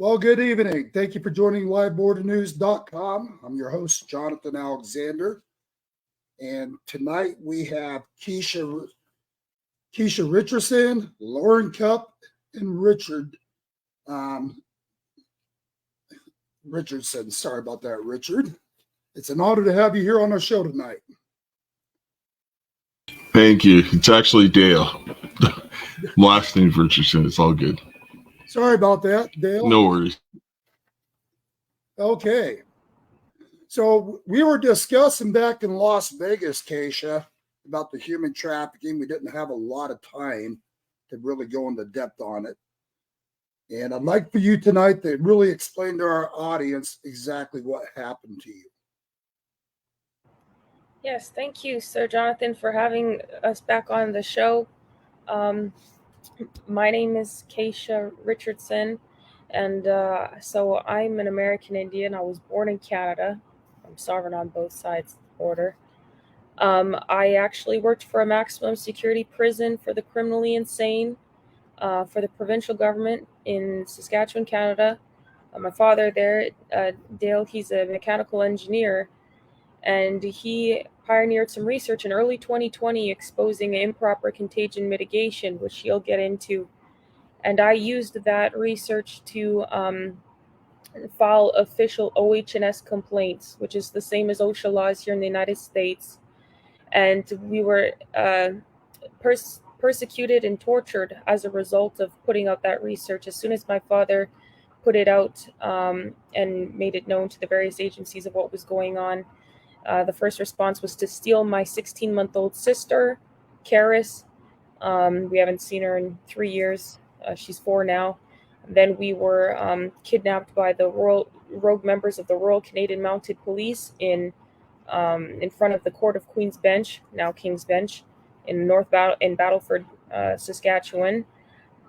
Well, good evening. Thank you for joining livebordernews.com. I'm your host, Jonathan Alexander. And tonight we have Kaysha Richardson, Lauren Cupp, and Richardson. Sorry about that, Richard. It's an honor to have you here on our show tonight. Thank you. It's actually Dale. Last name Richardson. It's all good. Sorry about that, Dale. No worries. Okay. So we were discussing back in Las Vegas, Kaysha, about the human trafficking. We didn't have a lot of time to really go into depth on it. And I'd like for you tonight to really explain to our audience exactly what happened to you. Yes, thank you, Sir Jonathan, for having us back on the show. My name is Kaysha Richardson, and so I'm an American Indian. I was born in Canada. I'm sovereign on both sides of the border. I actually worked for a maximum security prison for the criminally insane for the provincial government in Saskatchewan, Canada. My father there, Dale, he's a mechanical engineer, and he pioneered some research in early 2020 exposing improper contagion mitigation, which he'll get into. And I used that research to file official OH&S complaints, which is the same as OSHA laws here in the United States. And we were persecuted and tortured as a result of putting out that research. As soon as my father put it out and made it known to the various agencies of what was going on, the first response was to steal my 16-month-old sister, Karis. We haven't seen her in 3 years. She's 4 now. Then we were kidnapped by the rogue members of the Royal Canadian Mounted Police in front of the Court of Queen's Bench, now King's Bench, in Battleford, Saskatchewan,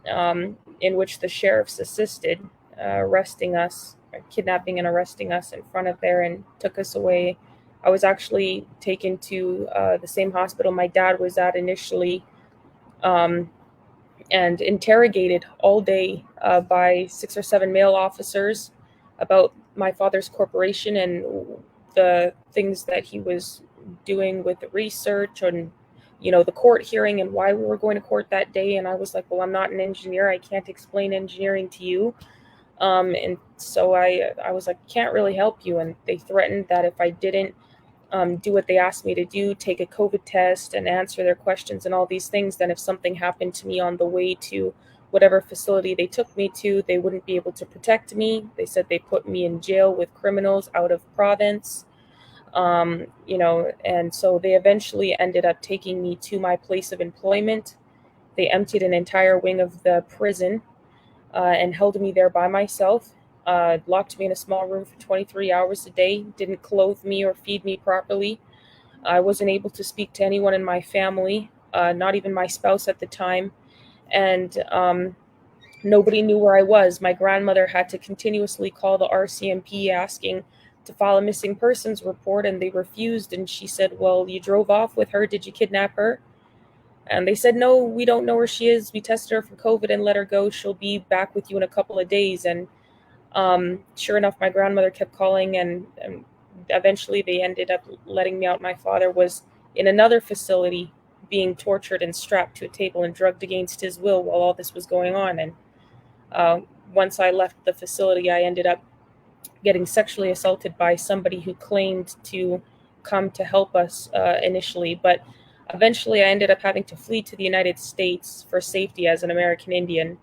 in which the sheriffs assisted arresting us, kidnapping and arresting us in front of there, and took us away. I was actually taken to the same hospital my dad was at initially, and interrogated all day by 6 or 7 male officers about my father's corporation and the things that he was doing with the research and, the court hearing and why we were going to court that day. And I was like, well, I'm not an engineer. I can't explain engineering to you. And so I was like, can't really help you. And they threatened that if I didn't do what they asked me to do, take a COVID test and answer their questions and all these things, then if something happened to me on the way to whatever facility they took me to, they wouldn't be able to protect me. They said they put me in jail with criminals out of province, and so they eventually ended up taking me to my place of employment. They emptied an entire wing of the prison and held me there by myself. Locked me in a small room for 23 hours a day, didn't clothe me or feed me properly. I wasn't able to speak to anyone in my family, not even my spouse at the time. And nobody knew where I was. My grandmother had to continuously call the RCMP asking to file a missing persons report, and they refused. And she said, well, you drove off with her. Did you kidnap her? And they said, no, we don't know where she is. We tested her for COVID and let her go. She'll be back with you in a couple of days. And sure enough, my grandmother kept calling, and eventually they ended up letting me out. My father was in another facility being tortured and strapped to a table and drugged against his will while all this was going on. And once I left the facility, I ended up getting sexually assaulted by somebody who claimed to come to help us initially. But eventually I ended up having to flee to the United States for safety as an American Indian.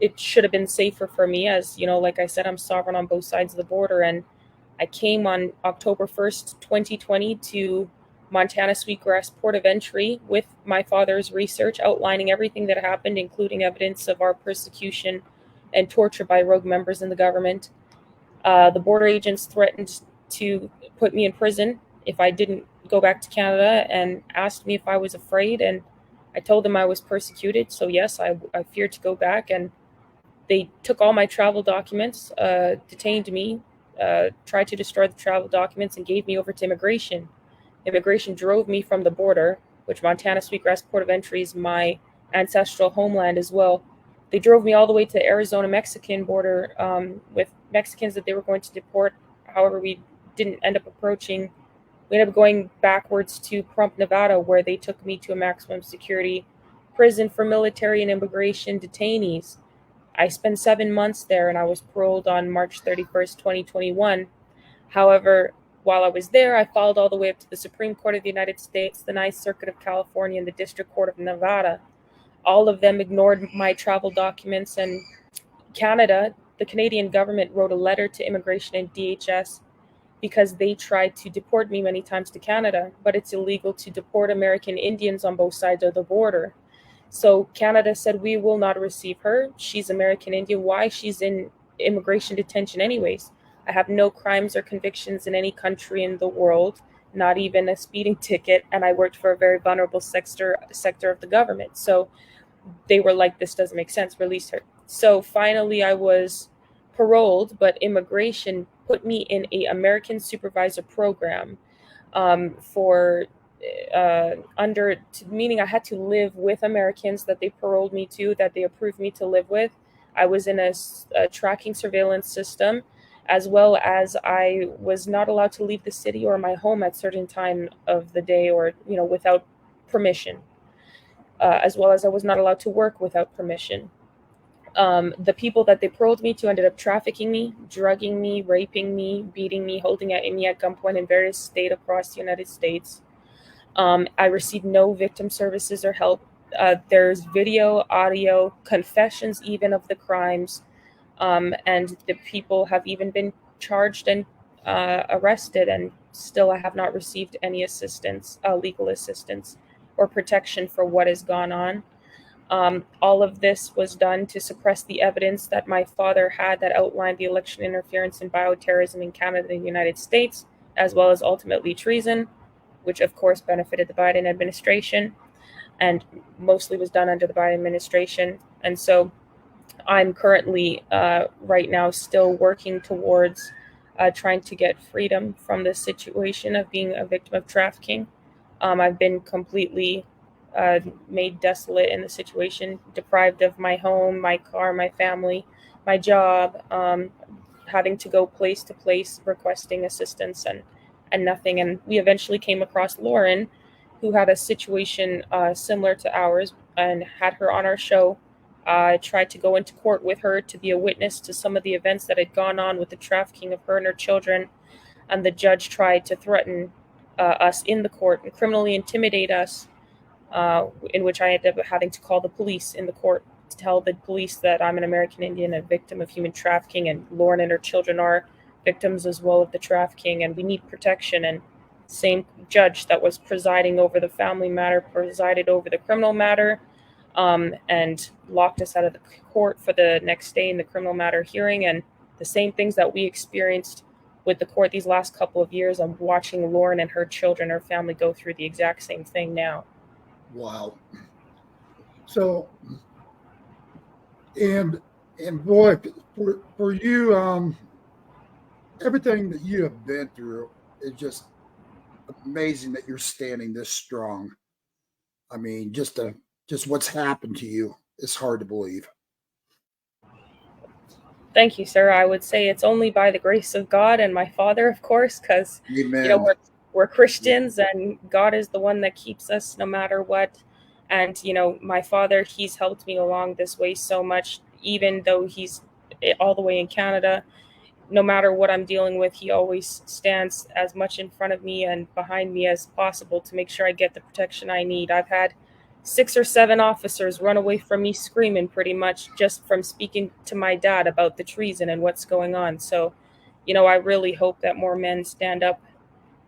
It should have been safer for me, as, like I said, I'm sovereign on both sides of the border. And I came on October 1st, 2020 to Montana Sweetgrass Port of Entry with my father's research outlining everything that happened, including evidence of our persecution and torture by rogue members in the government. The border agents threatened to put me in prison if I didn't go back to Canada, and asked me if I was afraid. And I told them I was persecuted. So yes, I feared to go back. And they took all my travel documents, detained me, tried to destroy the travel documents, and gave me over to immigration. Immigration drove me from the border, which Montana Sweetgrass Port of Entry is my ancestral homeland as well. They drove me all the way to the Arizona-Mexican border with Mexicans that they were going to deport. However, we didn't end up approaching. We ended up going backwards to Crump, Nevada, where they took me to a maximum security prison for military and immigration detainees. I spent 7 months there, and I was paroled on March 31st, 2021. However, while I was there, I followed all the way up to the Supreme Court of the United States, the Ninth Circuit of California, and the District Court of Nevada. All of them ignored my travel documents, and Canada, the Canadian government, wrote a letter to Immigration and DHS because they tried to deport me many times to Canada, but it's illegal to deport American Indians on both sides of the border. So Canada said, we will not receive her. She's American Indian. Why? She's in immigration detention anyways. I have no crimes or convictions in any country in the world, not even a speeding ticket, and I worked for a very vulnerable sector of the government. So they were like, this doesn't make sense, release her. So finally I was paroled, but immigration put me in a American supervisor program for meaning I had to live with Americans that they paroled me to, that they approved me to live with. I was in a tracking surveillance system, as well as I was not allowed to leave the city or my home at certain time of the day, or without permission. As well as I was not allowed to work without permission. The people that they paroled me to ended up trafficking me, drugging me, raping me, beating me, holding me at gunpoint in various states across the United States. I received no victim services or help. There's video, audio, confessions even of the crimes, and the people have even been charged and arrested, and still I have not received any assistance, legal assistance, or protection for what has gone on. All of this was done to suppress the evidence that my father had that outlined the election interference and bioterrorism in Canada and the United States, as well as ultimately treason, which of course benefited the Biden administration and mostly was done under the Biden administration. And so I'm currently right now still working towards trying to get freedom from this situation of being a victim of trafficking. I've been completely made desolate in the situation, deprived of my home, my car, my family, my job, having to go place to place requesting assistance and nothing. And we eventually came across Lauren, who had a situation similar to ours, and had her on our show. I tried to go into court with her to be a witness to some of the events that had gone on with the trafficking of her and her children. And the judge tried to threaten us in the court and criminally intimidate us, in which I ended up having to call the police in the court to tell the police that I'm an American Indian, a victim of human trafficking, and Lauren and her children are victims as well of the trafficking, and we need protection. And same judge that was presiding over the family matter presided over the criminal matter, and locked us out of the court for the next day in the criminal matter hearing. And the same things that we experienced with the court these last couple of years, I'm watching Lauren and her children, her family, go through the exact same thing now. Wow. So, and boy, for you, everything that you have been through is just amazing that you're standing this strong. I mean, just what's happened to you is hard to believe. Thank you, sir. I would say it's only by the grace of God and my father, of course, because Amen. we're Christians, and God is the one that keeps us no matter what. And my father, he's helped me along this way so much, even though he's all the way in Canada. No matter what I'm dealing with, he always stands as much in front of me and behind me as possible to make sure I get the protection I need. I've had 6 or 7 officers run away from me screaming, pretty much just from speaking to my dad about the treason and what's going on. So, I really hope that more men stand up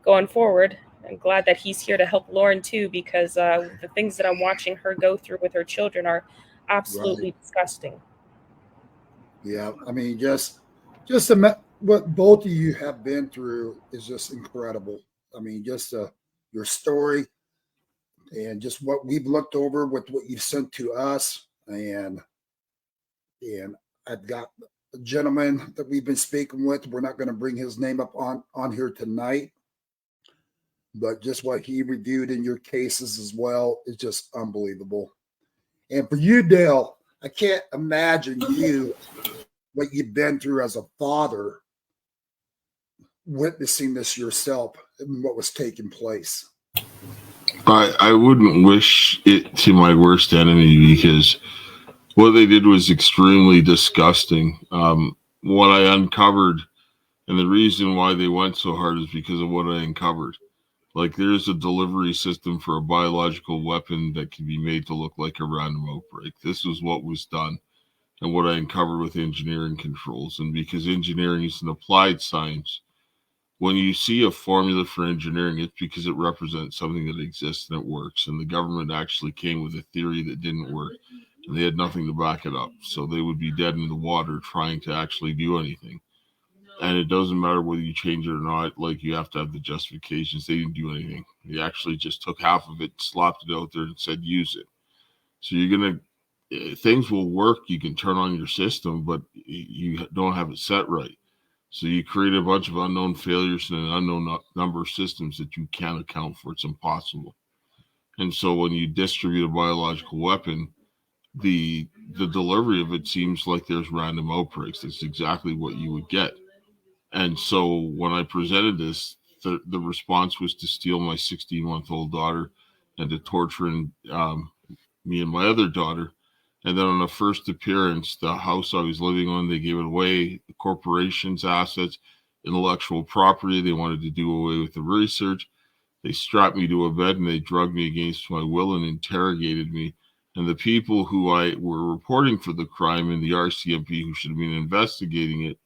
going forward. I'm glad that he's here to help Lauren too, because the things that I'm watching her go through with her children are absolutely disgusting. Yeah, I mean, just what both of you have been through is just incredible. I mean, just your story and just what we've looked over with what you've sent to us, and I've got a gentleman that we've been speaking with. We're not going to bring his name up on here tonight, but just what he reviewed in your cases as well is just unbelievable. And for you, Dale, I can't imagine what you've been through as a father, witnessing this yourself and what was taking place. I wouldn't wish it to my worst enemy, because what they did was extremely disgusting. What I uncovered, and the reason why they went so hard, is because of what I uncovered. Like, there's a delivery system for a biological weapon that can be made to look like a random outbreak. This is what was done and what I uncovered with engineering controls. And because engineering is an applied science, when you see a formula for engineering, it's because it represents something that exists and it works. And the government actually came with a theory that didn't work, and they had nothing to back it up. So they would be dead in the water trying to actually do anything. And it doesn't matter whether you change it or not. Like, you have to have the justifications. They didn't do anything. They actually just took half of it, slapped it out there, and said, use it. So you're going to, things will work. You can turn on your system, but you don't have it set right. So you create a bunch of unknown failures and an unknown number of systems that you can't account for. It's impossible. And so when you distribute a biological weapon, the delivery of it seems like there's random outbreaks. That's exactly what you would get. And so when I presented this, the response was to steal my 16-month-old daughter and to torture me and my other daughter. And then on the first appearance, the house I was living on, they gave it away, the corporation's assets, intellectual property. They wanted to do away with the research. They strapped me to a bed and they drugged me against my will and interrogated me. And the people who I were reporting for the crime and the RCMP who should have been investigating it,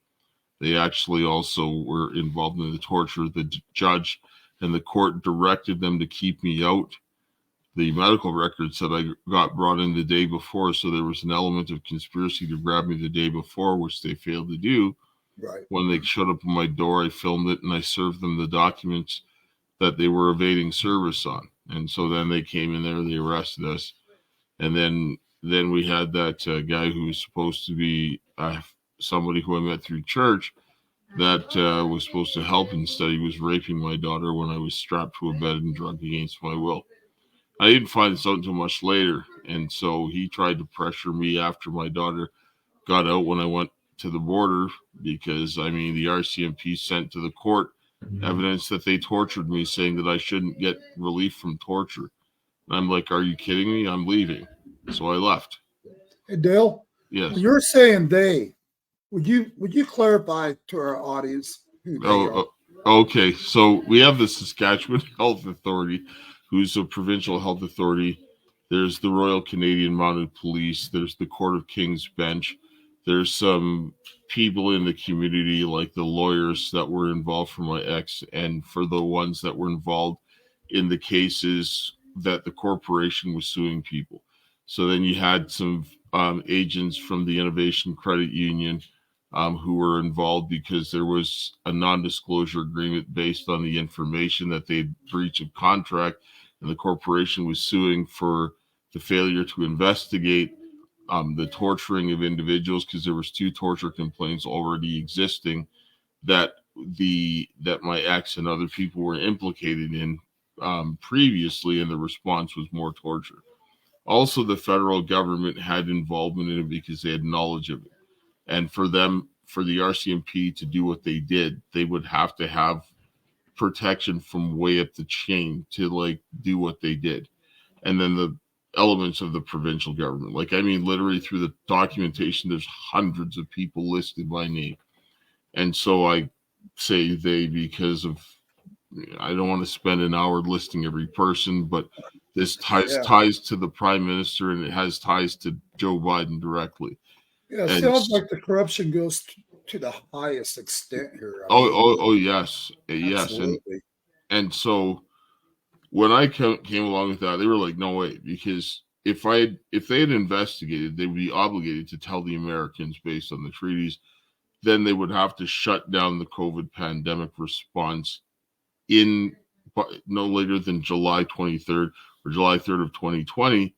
they actually also were involved in the torture. The judge and the court directed them to keep me out. The medical record said I got brought in the day before, so there was an element of conspiracy to grab me the day before, which they failed to do. Right. When they showed up at my door, I filmed it and I served them the documents that they were evading service on. And so then they came in there, they arrested us. And then we had that guy who was supposed to be somebody who I met through church that was supposed to help. Instead, he was raping my daughter when I was strapped to a bed and drugged against my will. I didn't find this out until much later, and so he tried to pressure me after my daughter got out when I went to the border, because, the RCMP sent to the court evidence that they tortured me, saying that I shouldn't get relief from torture. And I'm like, are you kidding me? I'm leaving. So I left. Hey, Dale, Yes. when you're saying they, would you clarify to our audience who they are? Okay. So we have the Saskatchewan Health Authority, who's a provincial health authority. There's the Royal Canadian Mounted Police. There's the Court of King's Bench. There's some people in the community, like the lawyers that were involved for my ex, and for the ones that were involved in the cases that the corporation was suing people. So then you had some agents from the Innovation Credit Union who were involved because there was a non-disclosure agreement based on the information that they'd breached a contract, and the corporation was suing for the failure to investigate the torturing of individuals, because there was 2 torture complaints already existing that my ex and other people were implicated in previously, and the response was more torture. Also, the federal government had involvement in it because they had knowledge of it. And for the RCMP to do what they did, they would have to have protection from way up the chain to do what they did. And then the elements of the provincial government, literally through the documentation, there's hundreds of people listed by name. And so I say they because I don't want to spend an hour listing every person, but this ties to the prime minister, and it has ties to Joe Biden directly. Yeah, it sounds like the corruption goes to the highest extent here. Yes. Absolutely. And so when I came along with that, they were like, no way, because if they had investigated, they would be obligated to tell the Americans based on the treaties. Then they would have to shut down the COVID pandemic response in no later than July 23rd or July 3rd of 2020,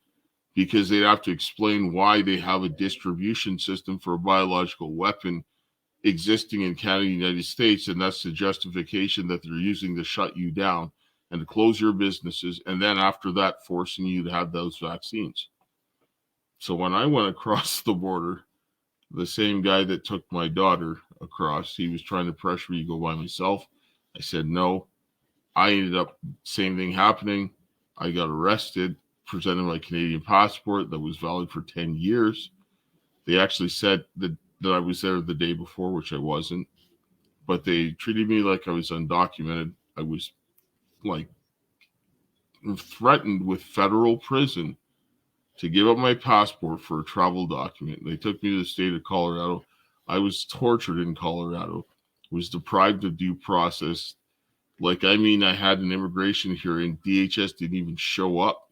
because they'd have to explain why they have a distribution system for a biological weapon existing in Canada and the United States, and that's the justification that they're using to shut you down and to close your businesses, and then after that, forcing you to have those vaccines. So when I went across the border, the same guy that took my daughter across, he was trying to pressure me to go by myself. I said no. I ended up, same thing happening. I got arrested, presented my Canadian passport that was valid for 10 years. They actually said that I was there the day before, which I wasn't, but they treated me like I was undocumented. I was like threatened with federal prison to give up my passport for a travel document. They took me to the state of Colorado. I was tortured in Colorado, was deprived of due process. I had an immigration hearing. DHS didn't even show up,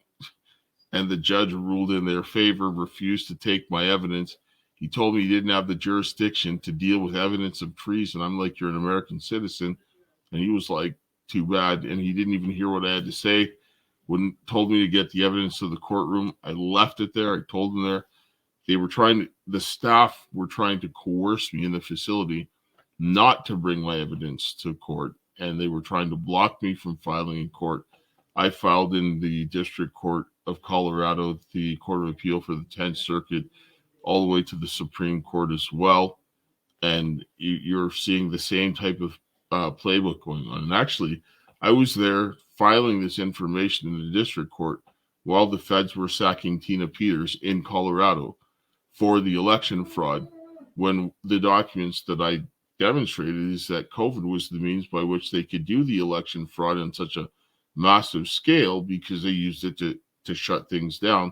and the judge ruled in their favor, refused to take my evidence. He told me he didn't have the jurisdiction to deal with evidence of treason. I'm like, you're an American citizen. And he was like, too bad. And he didn't even hear what I had to say. Told me to get the evidence to the courtroom. I left it there. I told them there. The staff were trying to coerce me in the facility not to bring my evidence to court. And they were trying to block me from filing in court. I filed in the District Court of Colorado, the Court of Appeal for the 10th Circuit, all the way to the Supreme Court as well. And you're seeing the same type of playbook going on. And actually, I was there filing this information in the district court while the feds were sacking Tina Peters in Colorado for the election fraud, when the documents that I demonstrated is that COVID was the means by which they could do the election fraud on such a massive scale, because they used it to shut things down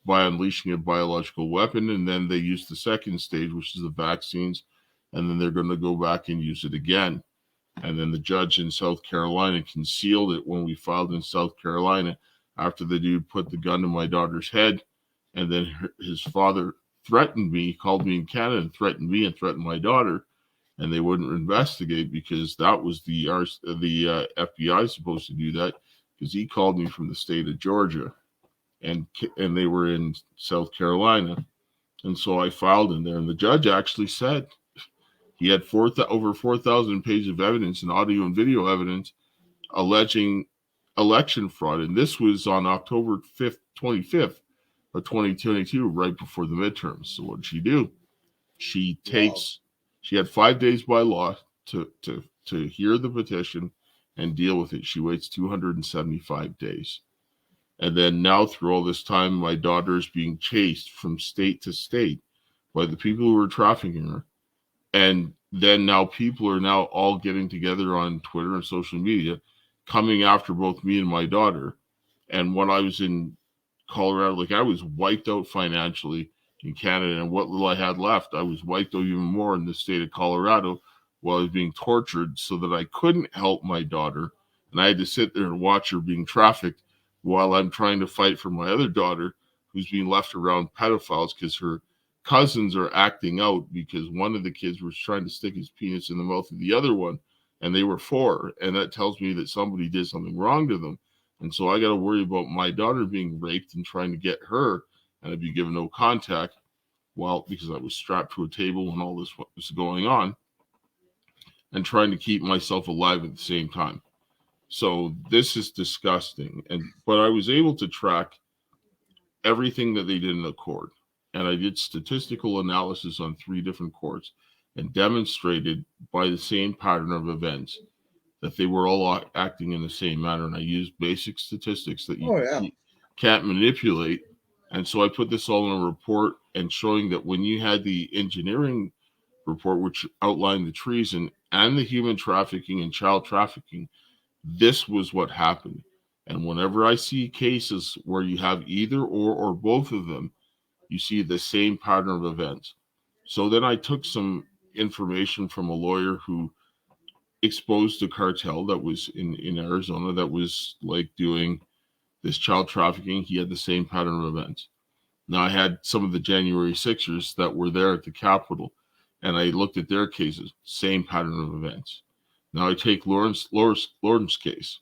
by unleashing a biological weapon. And then they used the second stage, which is the vaccines, and then they're going to go back and use it again. And then the judge in South Carolina concealed it when we filed in South Carolina, after the dude put the gun to my daughter's head. And then his father threatened me, called me in Canada and threatened me and threatened my daughter. And they wouldn't investigate, because that was the FBI supposed to do that, because he called me from the state of Georgia, and they were in South Carolina. And so I filed in there, and the judge actually said he had over 4,000 pages of evidence and audio and video evidence alleging election fraud. And this was on October 25th of 2022, right before the midterms. So what did she do? She had 5 days by law to hear the petition and deal with it. She waits 275 days. And then now, through all this time, my daughter is being chased from state to state by the people who are trafficking her. And then now people are now all getting together on Twitter and social media, coming after both me and my daughter. And when I was in Colorado, I was wiped out financially in Canada, and what little I had left, I was wiped out even more in the state of Colorado while I was being tortured, so that I couldn't help my daughter. And I had to sit there and watch her being trafficked while I'm trying to fight for my other daughter, who's being left around pedophiles, because her cousins are acting out, because one of the kids was trying to stick his penis in the mouth of the other one, and they were 4. And that tells me that somebody did something wrong to them. And so I got to worry about my daughter being raped and trying to get her, and I'd be given no contact, because I was strapped to a table when all this was going on, and trying to keep myself alive at the same time. So this is disgusting. But I was able to track everything that they did in the court. And I did statistical analysis on 3 different courts, and demonstrated by the same pattern of events that they were all acting in the same manner. And I used basic statistics that you can't manipulate. And so I put this all in a report, and showing that when you had the engineering report, which outlined the treason and the human trafficking and child trafficking, this was what happened. And whenever I see cases where you have either or both of them, you see the same pattern of events. So then I took some information from a lawyer who exposed a cartel that was in Arizona that was doing this child trafficking. He had the same pattern of events. Now, I had some of the January 6ers that were there at the Capitol, and I looked at their cases, same pattern of events. Now I take Lauren's case.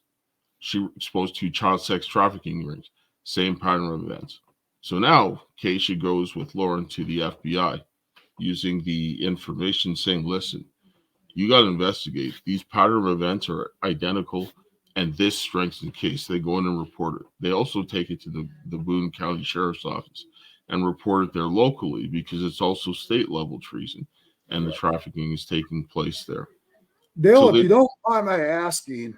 She exposed 2 child sex trafficking rings, same pattern of events. So now Kaysha goes with Lauren to the FBI using the information, saying, listen, you got to investigate. These pattern of events are identical, and this strengthens the case. They go in and report it. They also take it to the Boone County Sheriff's Office. and report it there locally, because it's also state level treason, and the trafficking is taking place there. Dale, So if you don't mind my asking,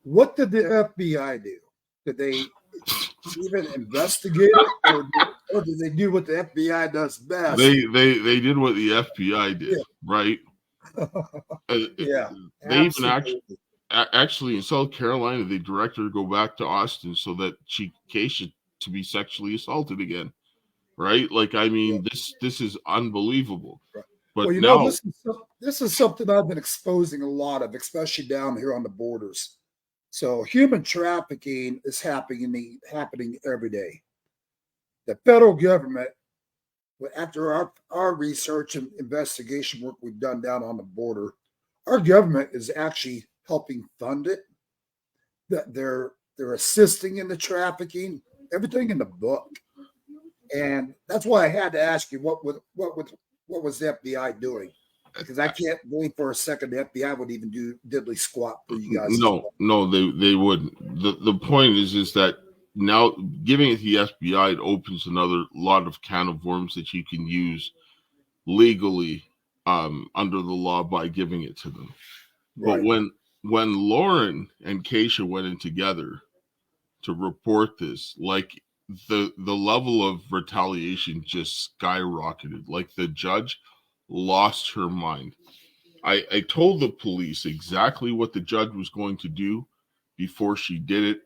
what did the FBI do? Did they even investigate it, or did they do what the FBI does best? they did what the FBI did, right? Yeah, They even actually in South Carolina, they directed her to go back to Austin so that Kaysha to be sexually assaulted again, right? Like, I mean, this is unbelievable. Right. But well, now this is something I've been exposing a lot of, especially down here on the borders. So human trafficking is happening every day. The federal government, after our research and investigation work we've done down on the border, our government is actually helping fund it. That they're assisting in the trafficking, everything in the book. And that's why I had to ask you what was the FBI doing? Because I can't believe for a second the FBI would even do diddly squat for you guys. No, they wouldn't. The point is that now giving it to the FBI, it opens another lot of can of worms that you can use legally under the law by giving it to them. Right. But when Lauren and Kaysha went in together to report this, like the level of retaliation just skyrocketed. Like the judge lost her mind. I told the police exactly what the judge was going to do before she did it,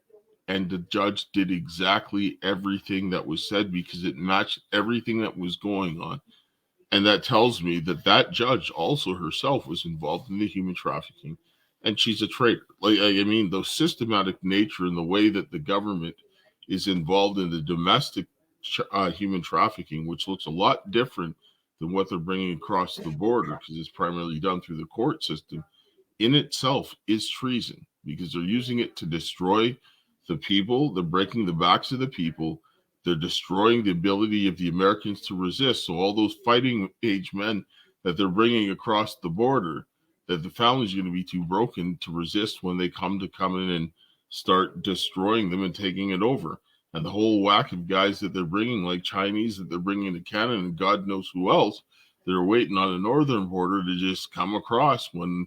and the judge did exactly everything that was said because it matched everything that was going on. And that tells me that judge also herself was involved in the human trafficking, and she's a traitor. Like, I mean, the systematic nature and the way that the government is involved in the domestic human trafficking, which looks a lot different than what they're bringing across the border, because it's primarily done through the court system, in itself is treason, because they're using it to destroy the people. They're breaking the backs of the people. They're destroying the ability of the Americans to resist. So all those fighting age men that they're bringing across the border, that the family's going to be too broken to resist when they come in and start destroying them and taking it over. And the whole whack of guys that they're bringing, like Chinese that they're bringing to Canada and God knows who else, they're waiting on the northern border to just come across when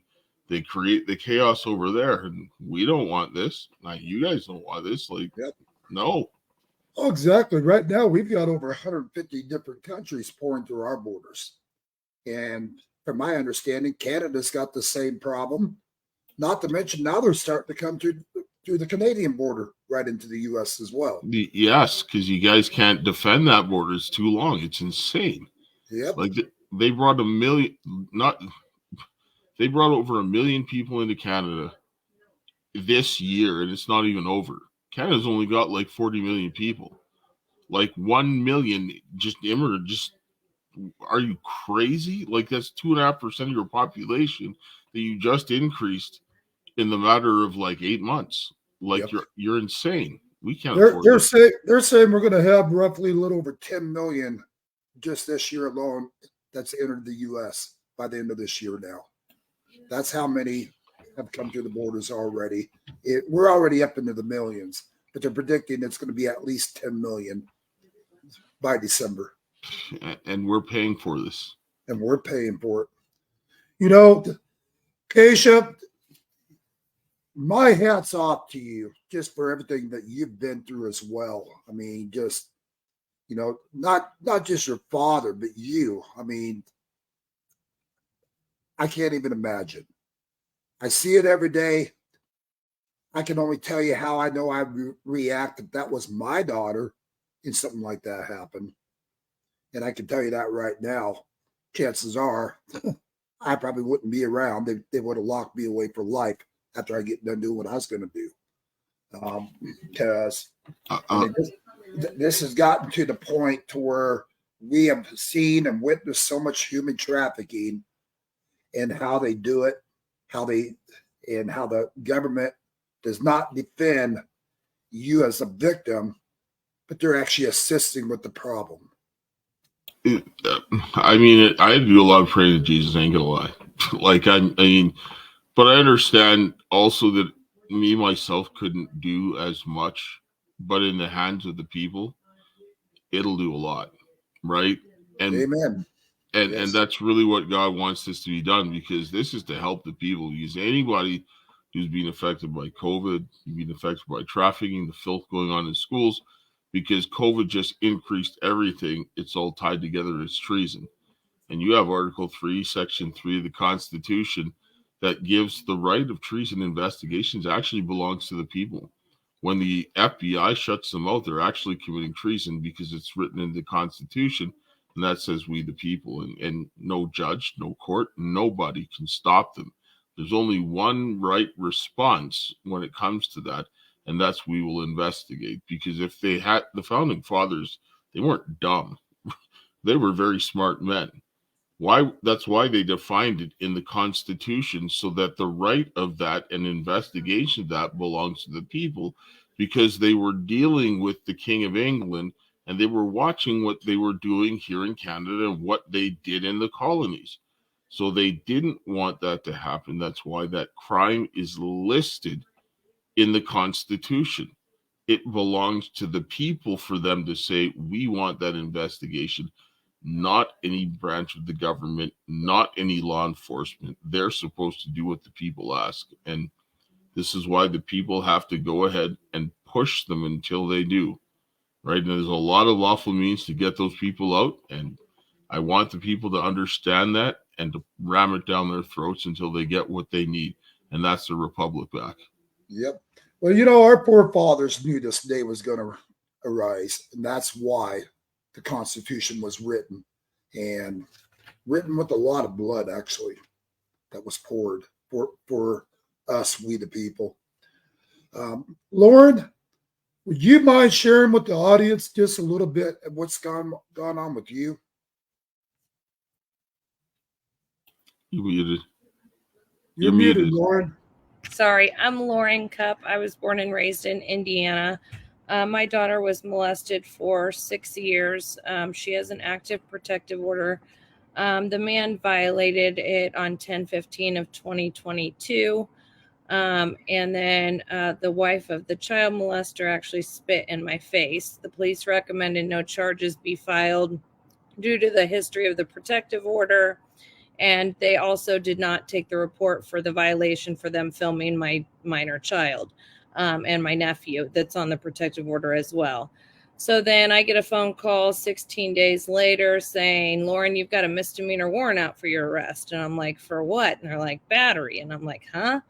they create the chaos over there. And we don't want this. Now, you guys don't want this. Like, no. Oh, exactly. Right now, we've got over 150 different countries pouring through our borders. And from my understanding, Canada's got the same problem. Not to mention now they're starting to come through the Canadian border right into the U.S. as well. Yes, because you guys can't defend that border. It's too long. It's insane. Yep. Like they brought over 1 million people into Canada this year, and it's not even over. Canada's only got like 40 million people. Like 1 million just immigrant. Just, are you crazy? Like, that's 2.5% of your population that you just increased in the matter of like 8 months. Like, you're insane. We can't afford that. They're saying we're going to have roughly a little over 10 million just this year alone that's entered the U.S. by the end of this year now. That's how many have come through the borders already. We're already up into the millions, but they're predicting it's going to be at least 10 million by December. And we're paying for this. And we're paying for it. You know, Kaysha, my hat's off to you just for everything that you've been through as well. I mean, just, you know, not just your father, but you. I mean, I can't even imagine. I see it every day. I can only tell you how I know I react if that was my daughter and something like that happened. And I can tell you that right now, chances are I probably wouldn't be around. They would have locked me away for life after I get done doing what I was going to do. Because this has gotten to the point to where we have seen and witnessed so much human trafficking and how they do it, how the government does not defend you as a victim, but they're actually assisting with the problem. I mean, I do a lot of praying to Jesus, I ain't gonna lie. Like, I mean, but I understand also that me, myself, couldn't do as much, but in the hands of the people, it'll do a lot. right? And Amen. and Yes. that's really what God wants this to be done, because this is to help the people. Because anybody who's being affected by COVID, being affected by trafficking, the filth going on in schools, because COVID just increased everything. It's all tied together as treason. And you have Article 3, Section 3 of the Constitution that gives the right of treason investigations actually belongs to the people. When the FBI shuts them out, they're actually committing treason because it's written in the Constitution, and that says we the people. And no judge, no court, nobody can stop them. There's only one right response when it comes to that, and that's we will investigate. Because if they had, the founding fathers, they weren't dumb. They were very smart men. Why? That's why they defined it in the Constitution, so that the right of that and investigation of that belongs to the people, because they were dealing with the King of England, and they were watching what they were doing here in Canada and what they did in the colonies. So they didn't want that to happen. That's why that crime is listed in the Constitution. It belongs to the people for them to say, we want that investigation, not any branch of the government, not any law enforcement. They're supposed to do what the people ask. And this is why the people have to go ahead and push them until they do. Right. And there's a lot of lawful means to get those people out. And I want the people to understand that and to ram it down their throats until they get what they need. And that's the republic back. Yep. Well, our forefathers knew this day was going to arise, and that's why the Constitution was written, and written with a lot of blood, actually, that was poured for us, we the people. Lauren, would you mind sharing with the audience just a little bit of what's gone on with you? You muted. You're muted, Lauren. Sorry, I'm Lauren Cupp. I was born and raised in Indiana. My daughter was molested for 6 years. She has an active protective order. The man violated it on 10/15 of 2022. And then the wife of the child molester actually spit in my face. The police recommended no charges be filed due to the history of the protective order. And they also did not take the report for the violation for them filming my minor child and my nephew that's on the protective order as well. So then I get a phone call 16 days later saying, Lauren, you've got a misdemeanor warrant out for your arrest. And I'm like, for what? And they're like, battery. And I'm like, huh?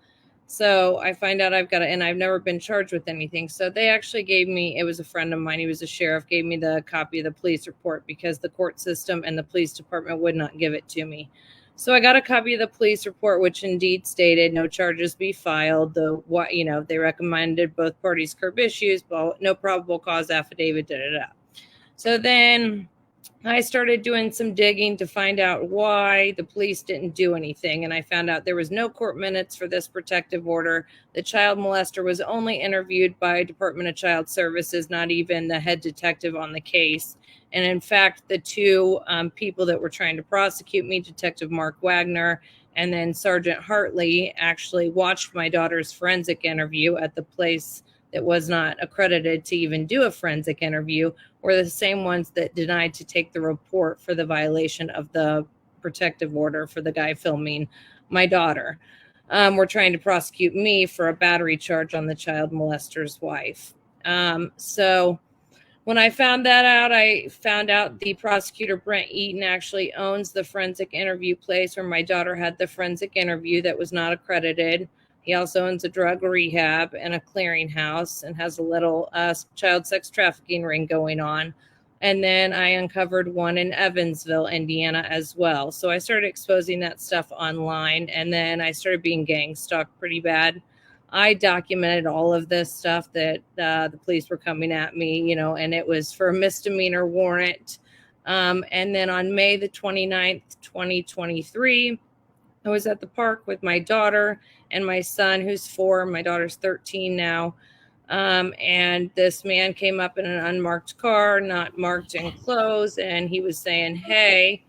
So I find out I've got it, and I've never been charged with anything. So they actually gave me, it was a friend of mine, he was a sheriff, gave me the copy of the police report because the court system and the police department would not give it to me. So I got a copy of the police report, which indeed stated no charges be filed. They recommended both parties curb issues, but no probable cause affidavit, So then I started doing some digging to find out why the police didn't do anything. And I found out there was no court minutes for this protective order. The child molester was only interviewed by Department of Child Services, not even the head detective on the case. And in fact, the two people that were trying to prosecute me, Detective Mark Wagner and then Sergeant Hartley, actually watched my daughter's forensic interview at the place that was not accredited to even do a forensic interview, were the same ones that denied to take the report for the violation of the protective order for the guy filming my daughter. Were trying to prosecute me for a battery charge on the child molester's wife. So when I found that out, I found out the prosecutor, Brent Eaton, actually owns the forensic interview place where my daughter had the forensic interview that was not accredited. He also owns a drug rehab and a clearinghouse and has a little child sex trafficking ring going on. And then I uncovered one in Evansville, Indiana as well. So I started exposing that stuff online, and then I started being gang stalked pretty bad. I documented all of this stuff that the police were coming at me, and it was for a misdemeanor warrant. And then on May the 29th, 2023, I was at the park with my daughter and my son, who's 4. My daughter's 13 now. And this man came up in an unmarked car, not marked in clothes. And he was saying, hey.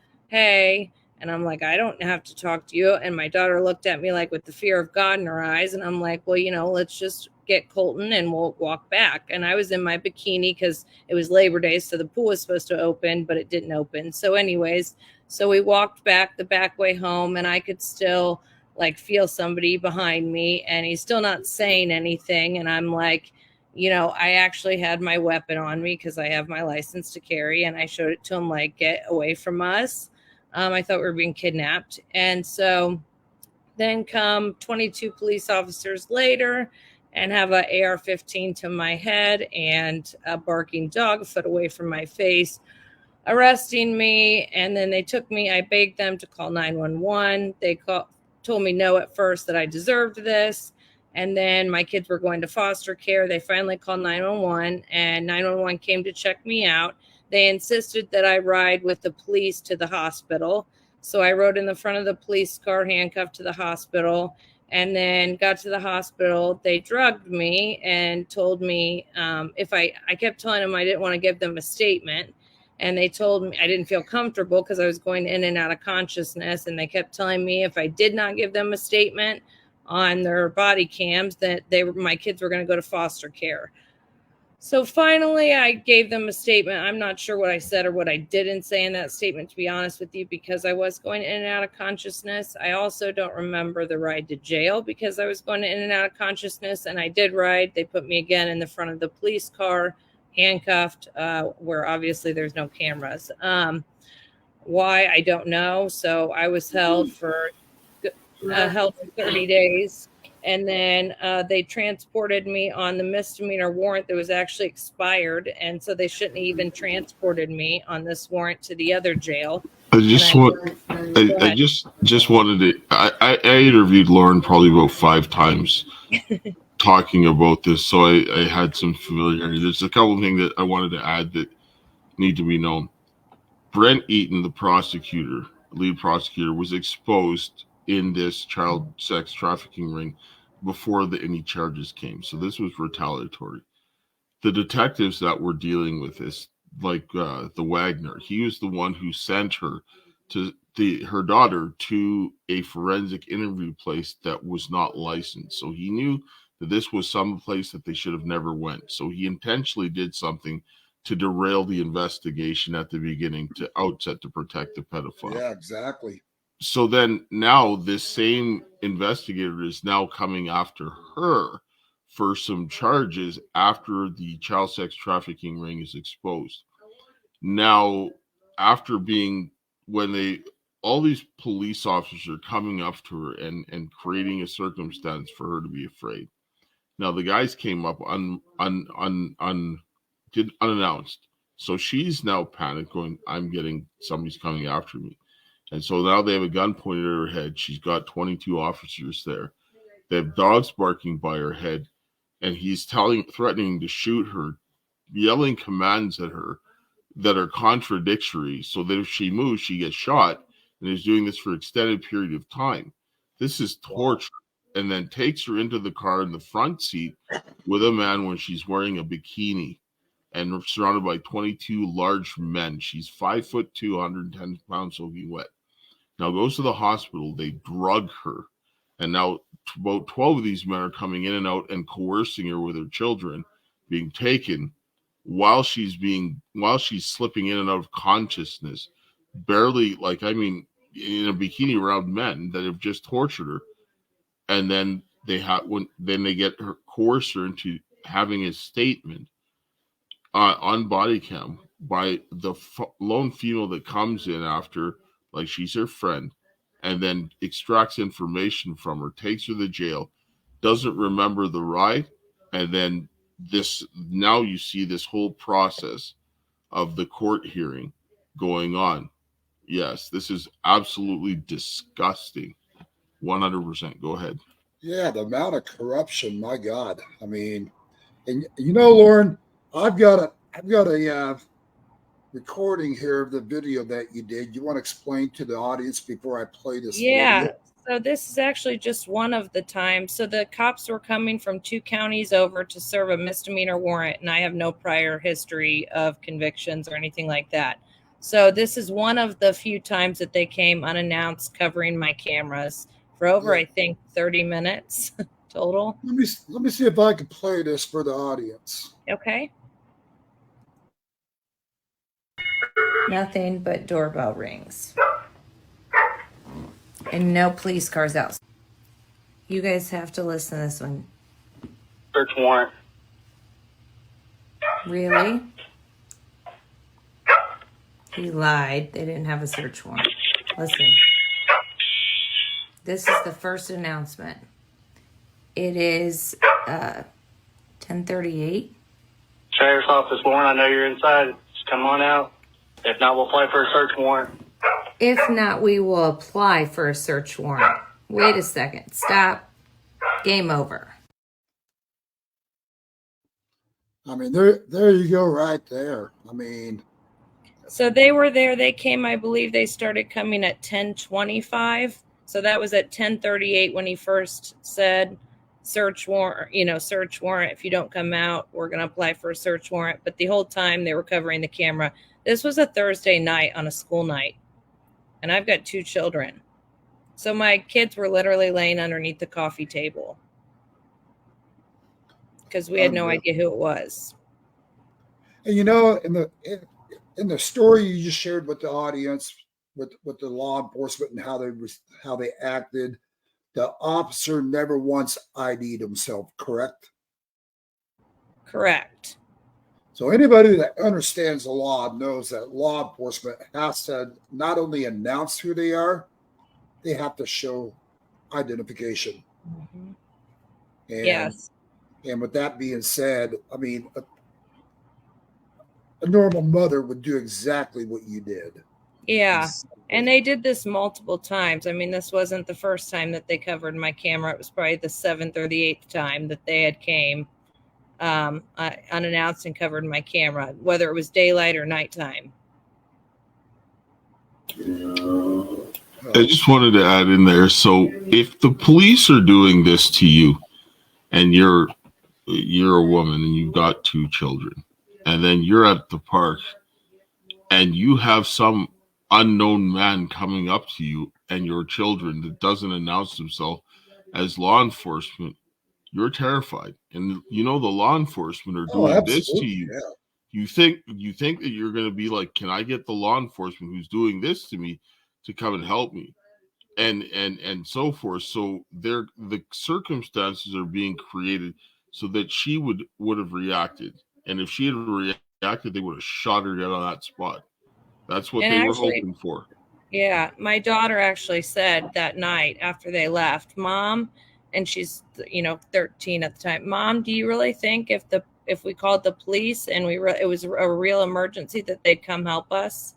And I'm like, I don't have to talk to you. And my daughter looked at me like with the fear of God in her eyes. And I'm like, well, let's just get Colton and we'll walk back. And I was in my bikini because it was Labor Day. So the pool was supposed to open, but it didn't open. So anyways, so we walked back the back way home, and I could still like feel somebody behind me, and he's still not saying anything. And I'm like, I actually had my weapon on me because I have my license to carry, and I showed it to him like, get away from us. I thought we were being kidnapped. And so then come 22 police officers later and have an AR-15 to my head and a barking dog a foot away from my face, arresting me. And then they took me. I begged them to call 911. They told me no at first, that I deserved this. And then my kids were going to foster care. They finally called 911, and 911 came to check me out. They insisted that I ride with the police to the hospital. So I rode in the front of the police car, handcuffed to the hospital, and then got to the hospital. They drugged me and told me if I kept telling them I didn't want to give them a statement. And they told me I didn't feel comfortable because I was going in and out of consciousness. And they kept telling me if I did not give them a statement on their body cams, that my kids were going to go to foster care. So finally, I gave them a statement. I'm not sure what I said or what I didn't say in that statement, to be honest with you, because I was going in and out of consciousness. I also don't remember the ride to jail because I was going in and out of consciousness, and I did ride. They put me again in the front of the police car, handcuffed, where obviously there's no cameras. Why, I don't know. So I was held for 30 days. And then they transported me on the misdemeanor warrant that was actually expired. And so they shouldn't have even transported me on this warrant to the other jail. I just wanted to. I interviewed Lauren probably about 5 times talking about this, so I had some familiarity. There's a couple of things that I wanted to add that need to be known. Brent Eaton, the lead prosecutor, was exposed in this child sex trafficking ring before any charges came. So this was retaliatory. The detectives that were dealing with this, like the Wagner, he was the one who sent her her daughter to a forensic interview place that was not licensed. So he knew that this was some place that they should have never went. So he intentionally did something to derail the investigation at the beginning to protect the pedophile. Yeah, exactly. So then now this same investigator is now coming after her for some charges after the child sex trafficking ring is exposed. Now, after all these police officers are coming up to her and creating a circumstance for her to be afraid. Now the guys came up unannounced. So she's now panicked, going, somebody's coming after me. And so now they have a gun pointed at her head. She's got 22 officers there. They have dogs barking by her head. And he's threatening to shoot her, yelling commands at her that are contradictory, so that if she moves, she gets shot. And he's doing this for an extended period of time. This is torture. And then takes her into the car in the front seat with a man when she's wearing a bikini and surrounded by 22 large men. She's 5'2", 110 pounds soaking wet. Now goes to the hospital. They drug her. And now about 12 of these men are coming in and out and coercing her with her children being taken while she's slipping in and out of consciousness, barely, in a bikini around men that have just tortured her. And then they get her, coerce her into having a statement on body cam by the lone female that comes in after, like she's her friend, and then extracts information from her, takes her to jail, doesn't remember the ride, and then now you see this whole process of the court hearing going on. Yes, this is absolutely disgusting. 100%. Go ahead. Yeah, the amount of corruption, my God. I mean, and Lauren, I've got a recording here of the video that you did. You want to explain to the audience before I play this video? So this is actually just one of the times. So the cops were coming from 2 counties over to serve a misdemeanor warrant, and I have no prior history of convictions or anything like that. So this is one of the few times that they came unannounced covering my cameras for over, I think, 30 minutes total. Let me see if I can play this for the audience. Okay. Nothing but doorbell rings. And no police cars out. You guys have to listen to this one. Search warrant. Really? He lied. They didn't have a search warrant. Listen. This is the first announcement. It is 10:38. Sheriff's office, Lauren, I know you're inside. Just come on out. If not, we'll apply for a search warrant. If not, we will apply for a search warrant. Wait a second. Stop. Game over. I mean, there you go right there. I mean, so they were there. They came, I believe they started coming at 10:25. So that was at 10:38 when he first said search warrant, search warrant. If you don't come out, we're going to apply for a search warrant. But the whole time they were covering the camera. This was a Thursday night on a school night. And I've got 2 children. So my kids were literally laying underneath the coffee table because we had no idea who it was. And in the story you just shared with the audience, with the law enforcement and how they acted, the officer never once ID'd himself, correct? Correct. So anybody that understands the law knows that law enforcement has to not only announce who they are, they have to show identification. Mm-hmm. And, yes. And with that being said, I mean, a normal mother would do exactly what you did. Yeah. And they did this multiple times. I mean, this wasn't the first time that they covered my camera. It was probably the 7th or the 8th time that they had came unannounced and covered my camera, whether it was daylight or nighttime. I just wanted to add in there. So if the police are doing this to you and you're a woman and you've got 2 children and then you're at the park and you have some unknown man coming up to you and your children that doesn't announce himself as law enforcement, you're terrified. And the law enforcement are doing this to you. Yeah. You think that you're going to be like, can I get the law enforcement who's doing this to me to come and help me? And so forth. So the circumstances are being created so that she would have reacted. And if she had reacted, they would have shot her dead on that spot. That's what they were hoping for. Yeah. My daughter actually said that night after they left, Mom, and she's 13 at the time, Mom, do you really think if we called the police and it was a real emergency that they'd come help us?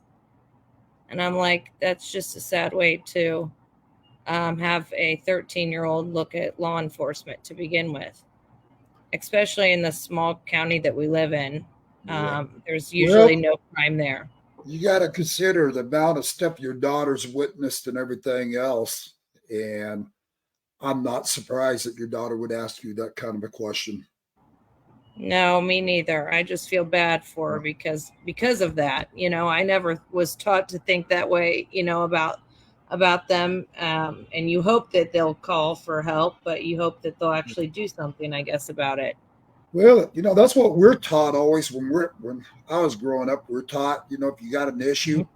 And I'm like, that's just a sad way to have a 13-year-old look at law enforcement to begin with, especially in the small county that we live in. There's usually no crime there. You got to consider the amount of stuff your daughter's witnessed and everything else. And I'm not surprised that your daughter would ask you that kind of a question. No, me neither. I just feel bad for her because of that. I never was taught to think that way, about them. And you hope that they'll call for help, but you hope that they'll actually do something, I guess, about it. Well, that's what we're taught always when I was growing up. We're taught, if you got an issue,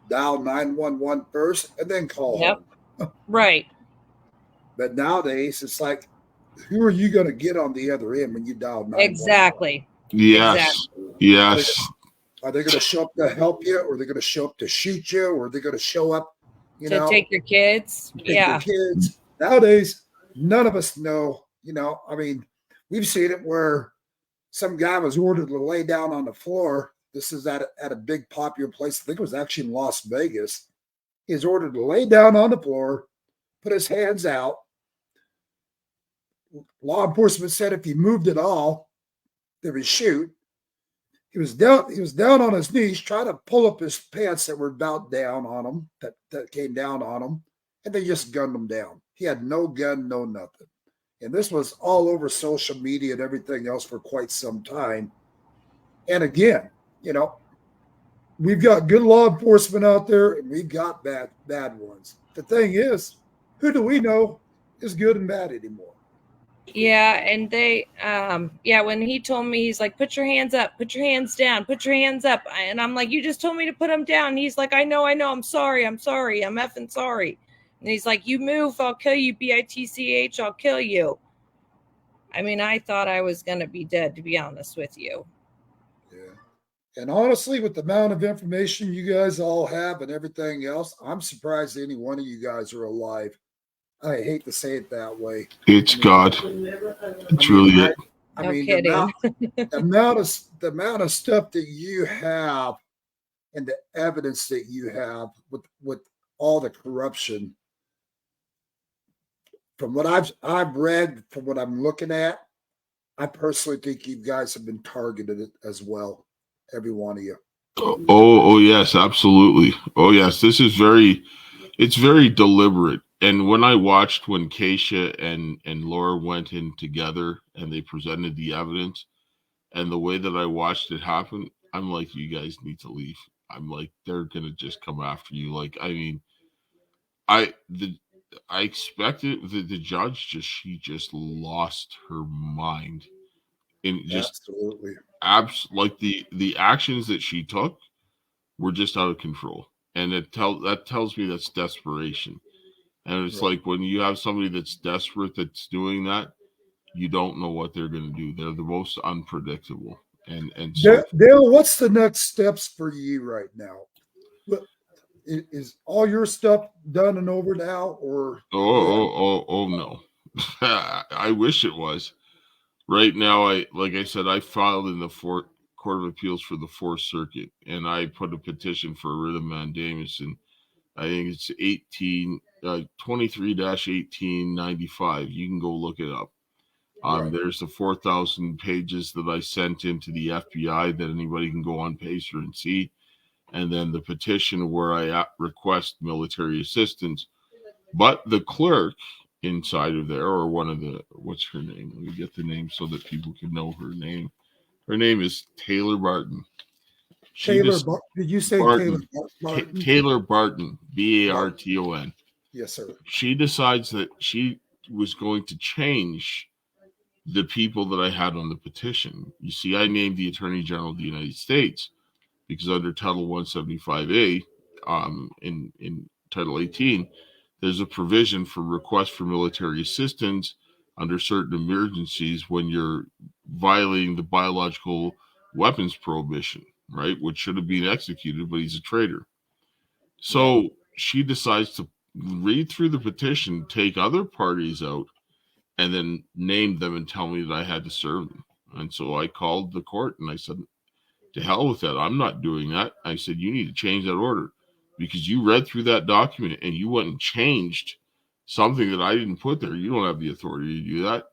dial 911 first and then call home. Right. But nowadays, it's like, who are you going to get on the other end when you dial 911? Exactly. Yes. Exactly. Yes. Are they going to show up to help you, or are they going to show up to shoot you, or are they going to show up, to take your kids? Your kids. Nowadays, none of us know. I mean, we've seen it where some guy was ordered to lay down on the floor. This is at a big popular place. I think it was actually in Las Vegas. He was ordered to lay down on the floor, put his hands out. Law enforcement said if he moved at all, they would shoot. He was down on his knees, trying to pull up his pants that were about down on him, that came down on him, and they just gunned him down. He had no gun, no nothing. And this was all over social media and everything else for quite some time. And again, we've got good law enforcement out there, and we've got bad ones. The thing is, who do we know is good and bad anymore? Yeah, and they, when he told me, he's like, put your hands up, put your hands down, put your hands up. And I'm like, you just told me to put them down. And he's like, I know, I'm sorry, I'm effing sorry. And he's like, you move, I'll kill you, bitch, I'll kill you. I mean, I thought I was going to be dead, to be honest with you. Yeah. And honestly, with the amount of information you guys all have and everything else, I'm surprised any one of you guys are alive. I hate to say it that way. It's God. It's really it. I No mean, kidding. the amount of stuff that you have and the evidence that you have with all the corruption. From what I've read, from what I'm looking at, I personally think you guys have been targeted as well. Every one of you. Oh yes, absolutely. Oh yes, it's very deliberate. And when I watched when Kaysha and Laura went in together and they presented the evidence, and the way that I watched it happen, I'm like, you guys need to leave. I'm like, they're gonna just come after you. Like, I mean, I expected the judge she just lost her mind, and just Absolutely. like the actions that she took were just out of control, and that tells me that's desperation. And it's like when you have somebody that's desperate that's doing that, you don't know what they're going to do. They're the most unpredictable. And so, Dale, what's the next steps for you right now? Is all your stuff done and over now, or oh no, I wish it was. Right now, like I said, I filed in the Court of Appeals for the Fourth Circuit, and I put a petition for a writ of mandamus, and I think it's 23-1895. You can go look it up. There's the 4,000 pages that I sent into the FBI that anybody can go on Pacer and see. And then the petition where I request military assistance. But the clerk inside of there, or one of the, what's her name? Let me get the name so that people can know her name. Her name is Taylor Barton. did you say Barton. Barton? Taylor Barton, Barton. Yes, sir. She decides that she was going to change the people that I had on the petition. You see, I named the Attorney General of the United States because under Title 175A, in Title 18, there's a provision for request for military assistance under certain emergencies when you're violating the biological weapons prohibition, right? Which should have been executed, but he's a traitor. So she decides to read through the petition, take other parties out, and then name them and tell me that I had to serve them. And so I called the court and I said, to hell with that. I'm not doing that. I said, you need to change that order because you read through that document and you went and changed something that I didn't put there. You don't have the authority to do that.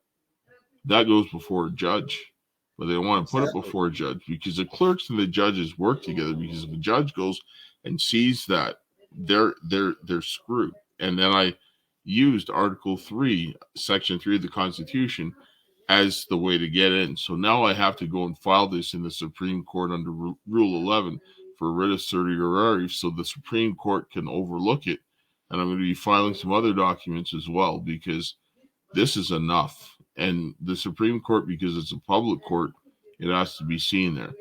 That goes before a judge. But they don't want to put it before a judge because the clerks and the judges work together, because if the judge goes and sees that, they're screwed. And then I used Article 3, Section 3 of the Constitution as the way to get in. So now I have to go and file this in the Supreme Court under Rule 11 for writ of certiorari so the Supreme Court can overlook it. And I'm going to be filing some other documents as well because this is enough. And the Supreme Court, because it's a public court, it has to be seen there.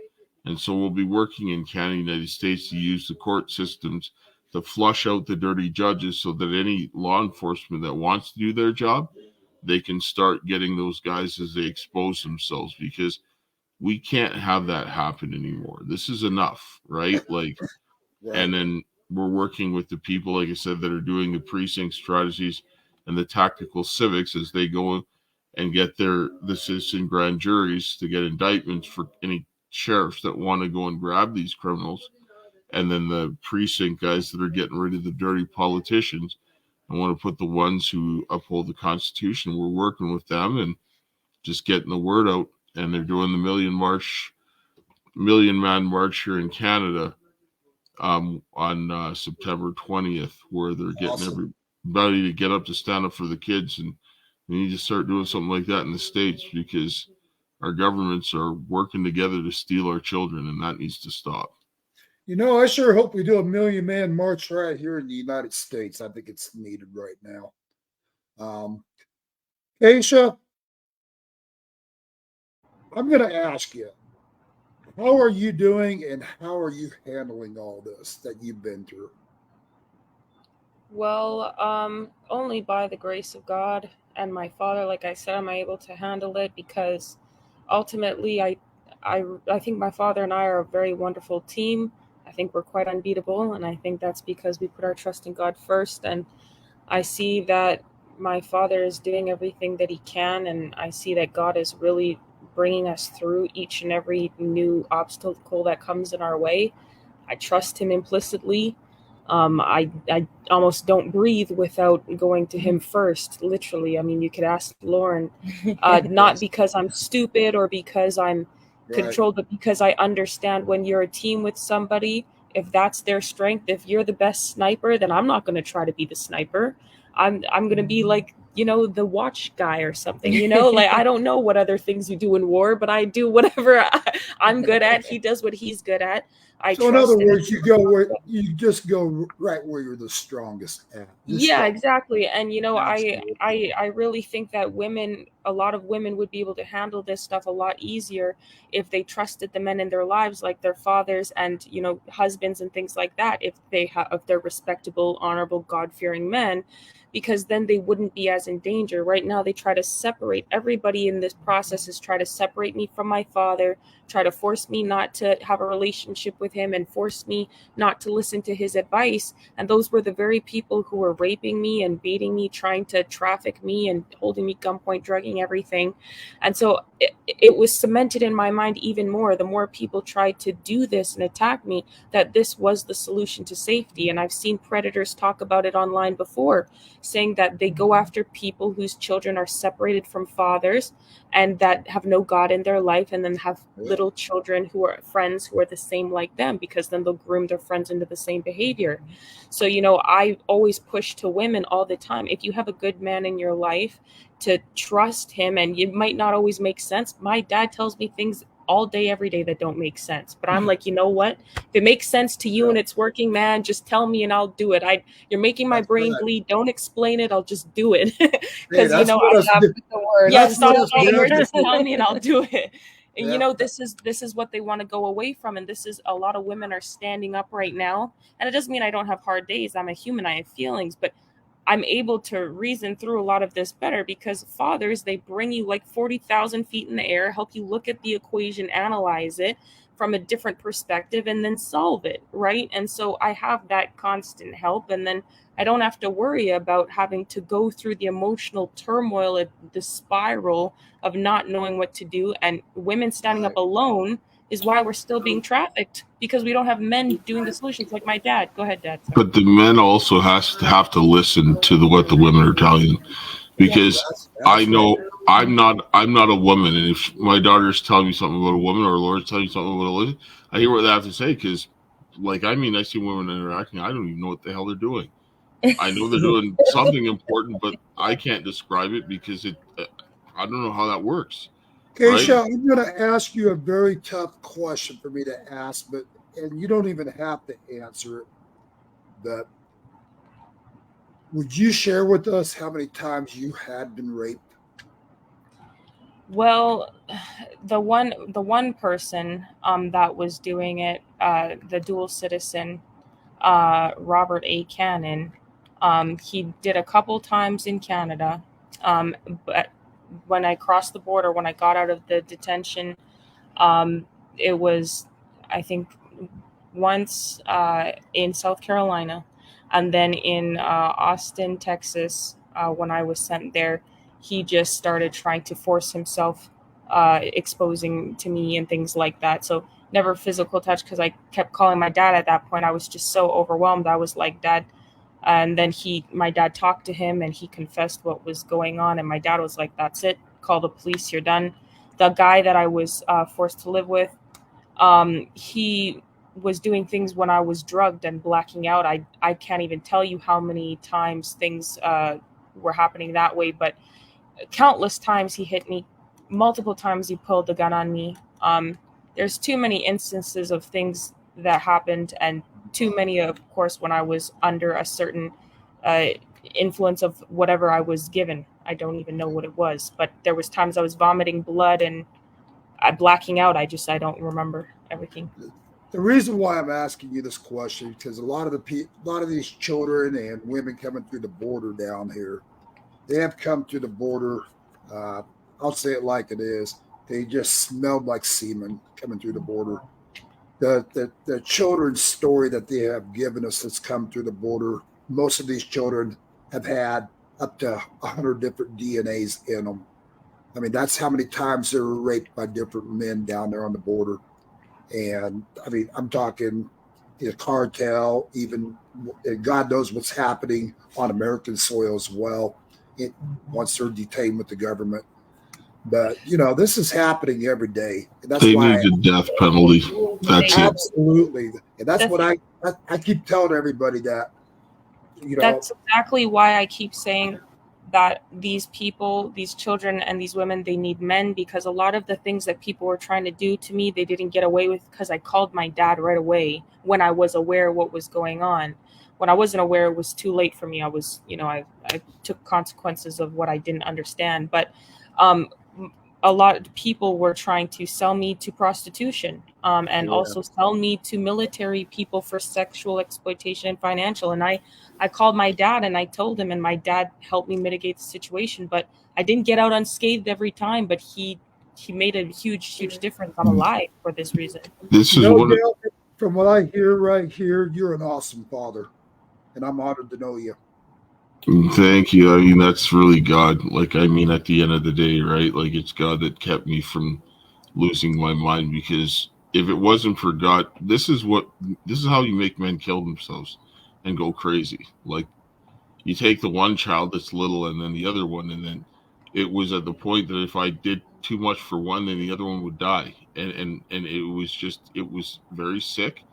And so we'll be working in Canada, United States to use the court systems to flush out the dirty judges so that any law enforcement that wants to do their job, they can start getting those guys as they expose themselves, because we can't have that happen anymore. This is enough, right? Like, and then we're working with the people, like I said, that are doing the precinct strategies and the tactical civics as they go and get the citizen grand juries to get indictments for any sheriffs that want to go and grab these criminals. And then the precinct guys that are getting rid of the dirty politicians. I want to put the ones who uphold the Constitution. We're working with them and just getting the word out. And they're doing the Million Man March here in Canada on September 20th, where they're getting everybody to get up to stand up for the kids. And we need to start doing something like that in the States because our governments are working together to steal our children, and that needs to stop. I sure hope we do a million-man march right here in the United States. I think it's needed right now. Kaysha, I'm going to ask you, how are you doing and how are you handling all this that you've been through? Well, only by the grace of God and my father, like I said, am I able to handle it because ultimately I think my father and I are a very wonderful team. I think we're quite unbeatable, and I think that's because we put our trust in God first. And I see that my father is doing everything that he can, and I see that God is really bringing us through each and every new obstacle that comes in our way. I trust him implicitly. I almost don't breathe without going to him first, literally. I mean, you could ask Lauren, not because I'm stupid or because I'm controlled, but because I understand when you're a team with somebody, if that's their strength, if you're the best sniper, then I'm not going to try to be the sniper. I'm going to be like, the watch guy or something, like I don't know what other things you do in war, but I do whatever I'm good at. He does what he's good at. So in other words, you just go right where you're the strongest at. Yeah, exactly. And I really think that a lot of women would be able to handle this stuff a lot easier if they trusted the men in their lives, like their fathers and husbands and things like that. If they're respectable, honorable, God-fearing men, because then they wouldn't be as in danger. Right now, they try to separate everybody in this process. Is try to separate me from my father, try to force me not to have a relationship with him, and force me not to listen to his advice. And those were the very people who were raping me and beating me, trying to traffic me and holding me gunpoint, drugging everything. And so it was cemented in my mind even more, the more people tried to do this and attack me, that this was the solution to safety. And I've seen predators talk about it online before, saying that they go after people whose children are separated from fathers and that have no God in their life, and then have little children who are friends who are the same like them, because then they'll groom their friends into the same behavior. So, I always push to women all the time, if you have a good man in your life, to trust him. And it might not always make sense. My dad tells me things all day, every day that don't make sense. But I'm like, you know what? If it makes sense to you and it's working, man, just tell me and I'll do it. You're making my brain bleed. Don't explain it. I'll just do it. Because, I have the word. Yeah, stop all the words. Just tell me and I'll do it. And this is what they want to go away from. And this is, a lot of women are standing up right now. And it doesn't mean I don't have hard days. I'm a human. I have feelings. But I'm able to reason through a lot of this better, because fathers, they bring you like 40,000 feet in the air, help you look at the equation, analyze it from a different perspective, and then solve it, right? And so I have that constant help, and then I don't have to worry about having to go through the emotional turmoil, the spiral of not knowing what to do. And women standing up alone is why we're still being trafficked, because we don't have men doing the solutions like my dad. Go ahead, Dad. Sorry. But the men also have to listen to what the women are telling them, because I know I'm not a woman, and if my daughter's telling me something about a woman, or Laura's telling me something about a woman, I hear what they have to say, because I see women interacting, I don't even know what the hell they're doing. I know they're doing something important, but I can't describe it because I don't know how that works. Kaysha, I'm going to ask you a very tough question for me to ask, and you don't even have to answer it. But would you share with us how many times you had been raped? Well, the one person that was doing it, the dual citizen, Robert A. Cannon, he did a couple times in Canada, but when I crossed the border, when I got out of the detention, it was, I think, once in South Carolina, and then in Austin, Texas, when I was sent there. He just started trying to force himself, exposing to me and things like that. So never physical touch, because I kept calling my dad at that point. I was just so overwhelmed. I was like, Dad. And then my dad talked to him, and he confessed what was going on. And my dad was like, that's it. Call the police. You're done. The guy that I was forced to live with, he was doing things when I was drugged and blacking out. I can't even tell you how many times things were happening that way, but countless times he hit me. Multiple times he pulled the gun on me. There's too many instances of things that happened, and too many, of course, when I was under a certain influence of whatever I was given. I don't even know what it was, but there was times I was vomiting blood and blacking out. I don't remember everything. The reason why I'm asking you this question, because a lot of these children and women coming through the border down here, they have come through the border. I'll say it like it is. They just smelled like semen coming through the border. The children's story that they have given us that's come through the border, most of these children have had up to 100 different DNAs in them. I mean, that's how many times they were raped by different men down there on the border. And I mean, I'm talking the cartel, even God knows what's happening on American soil as well. Once they're detained with the government. But, this is happening every day. And that's They why need the death penalty. That's it. Absolutely. And that's what I keep telling everybody that, That's exactly why I keep saying that these people, these children and these women, they need men, because a lot of the things that people were trying to do to me, they didn't get away with because I called my dad right away when I was aware of what was going on. When I wasn't aware, it was too late for me. I was, I took consequences of what I didn't understand. But a lot of people were trying to sell me to prostitution and also sell me to military people for sexual exploitation and financial. And I called my dad and I told him, and my dad helped me mitigate the situation. But I didn't get out unscathed every time, but he made a huge difference. I'm alive for this reason. This is Dale, from what I hear right here, you're an awesome father, and I'm honored to know you. Thank you. I mean, that's really God. At the end of the day, right? It's God that kept me from losing my mind, because if it wasn't for God, this is how you make men kill themselves and go crazy. You take the one child that's little and then the other one, and then it was at the point that if I did too much for one, then the other one would die. And it was very sick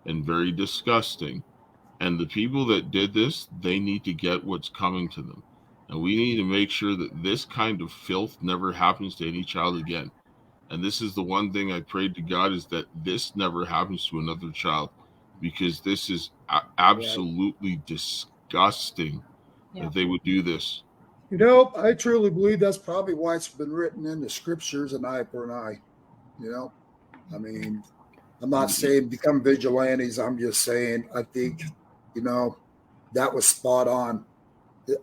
and very disgusting. And the people that did this, they need to get what's coming to them. And we need to make sure that this kind of filth never happens to any child again. And this is the one thing I prayed to God, is that this never happens to another child, because this is absolutely disgusting that they would do this. I truly believe that's probably why it's been written in the scriptures, an eye for an eye. I mean, I'm not saying become vigilantes. I'm just saying, I think, that was spot on.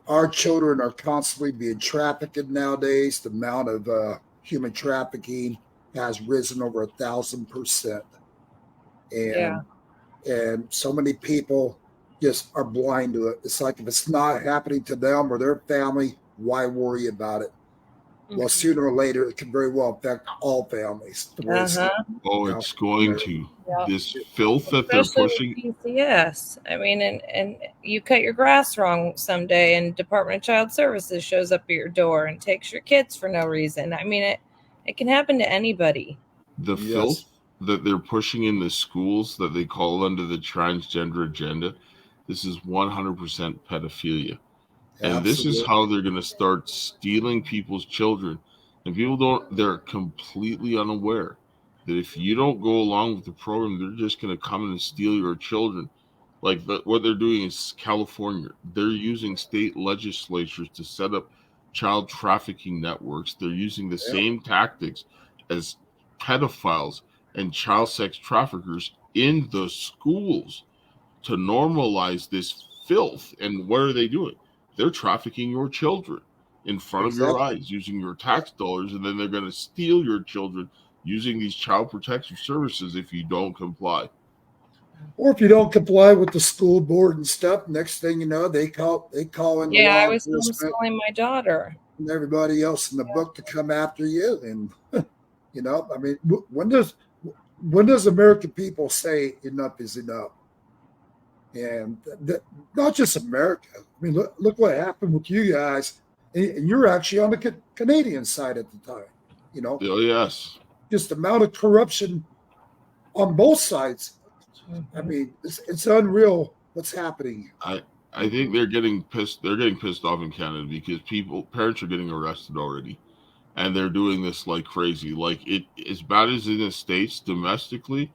Our children are constantly being trafficked nowadays. The amount of human trafficking has risen over 1,000%. And so many people just are blind to it. It's like, if it's not happening to them or their family, why worry about it? Well, sooner or later, it can very well affect all families. It's going to. Yeah. This filth that they're pushing. Yes. I mean, and you cut your grass wrong someday, and Department of Child Services shows up at your door and takes your kids for no reason. I mean, it can happen to anybody. The filth that they're pushing in the schools that they call under the transgender agenda, this is 100% pedophilia. And this is how they're going to start stealing people's children. And they're completely unaware that if you don't go along with the program, they're just going to come in and steal your children. What they're doing is California. They're using state legislatures to set up child trafficking networks. They're using the same tactics as pedophiles and child sex traffickers in the schools to normalize this filth. And what are they doing? They're trafficking your children in front of your eyes using your tax dollars, and then they're going to steal your children using these child protective services if you don't comply. Or if you don't comply with the school board and stuff, next thing you know, they call in. Yeah, I was homeschooling my daughter. And everybody else in the book to come after you. And, I mean, when does American people say enough is enough? And not just America. I mean, look what happened with you guys. And you're actually on the Canadian side at the time, Oh, yes. Just the amount of corruption on both sides. I mean, it's unreal what's happening. I think they're getting pissed. They're getting pissed off in Canada because parents are getting arrested already, and they're doing this like crazy. As bad as in the States domestically,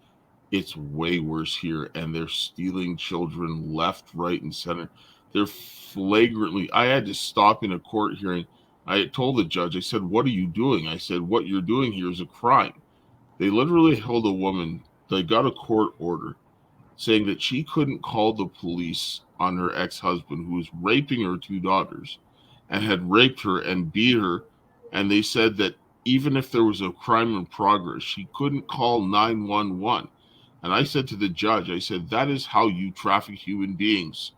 It's way worse here, and they're stealing children left, right, and center. They're flagrantly. I had to stop in a court hearing. I told the judge, I said, "What are you doing?" I said, "What you're doing here is a crime." They literally held a woman. They got a court order saying that she couldn't call the police on her ex-husband who was raping her two daughters and had raped her and beat her. And they said that even if there was a crime in progress, she couldn't call 911. And I said to the judge, I said, that is how you traffic human beings.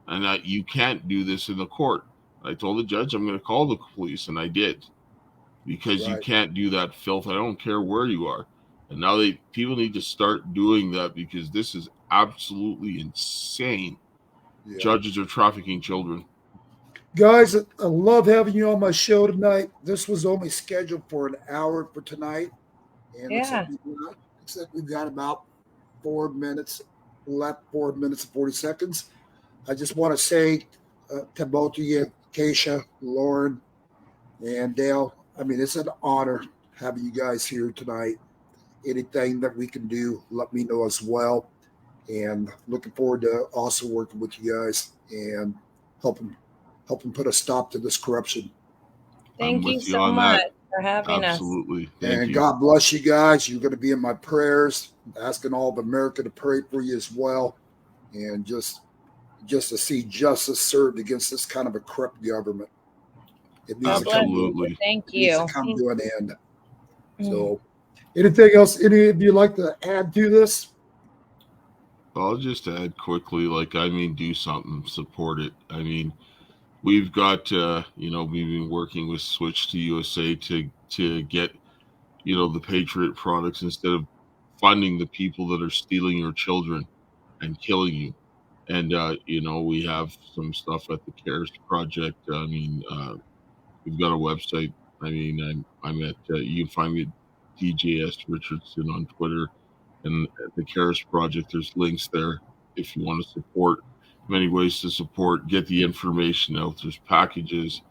And that you can't do this in the court. I told the judge I'm going to call the police, and I did. Because you Right. can't do that filth. I don't care where you are. And now people need to start doing that because this is absolutely insane. Yeah. Judges are trafficking children. Guys, I love having you on my show tonight. This was only scheduled for an hour for tonight. And Yeah. looks like we've got about 4 minutes left, 4 minutes and 40 seconds. I just want to say to both of you, Kaysha, Lauren, and Dale, I mean, it's an honor having you guys here tonight. Anything that we can do, let me know as well. And looking forward to also working with you guys and helping put a stop to this corruption. Thank you with you so on much that. for having us. Absolutely. Thank And you. God bless you guys. You're going to be in my prayers, asking all of America to pray for you as well. And just to see justice served against this kind of a corrupt government. It needs God to bless come, Absolutely. you. Thank it needs you. to come to an end. Mm. So, anything else any of you like to add to this? I'll just add quickly, do something, support it. I mean, we've got, we've been working with Switch to USA to get, the Patriot products instead of funding the people that are stealing your children and killing you. And, we have some stuff at the CARES Project. We've got a website. I'm at, you can find me at DJS Richardson on Twitter. And at the CARES Project, there's links there if you want to support. Many ways to support, get the information out. There's packages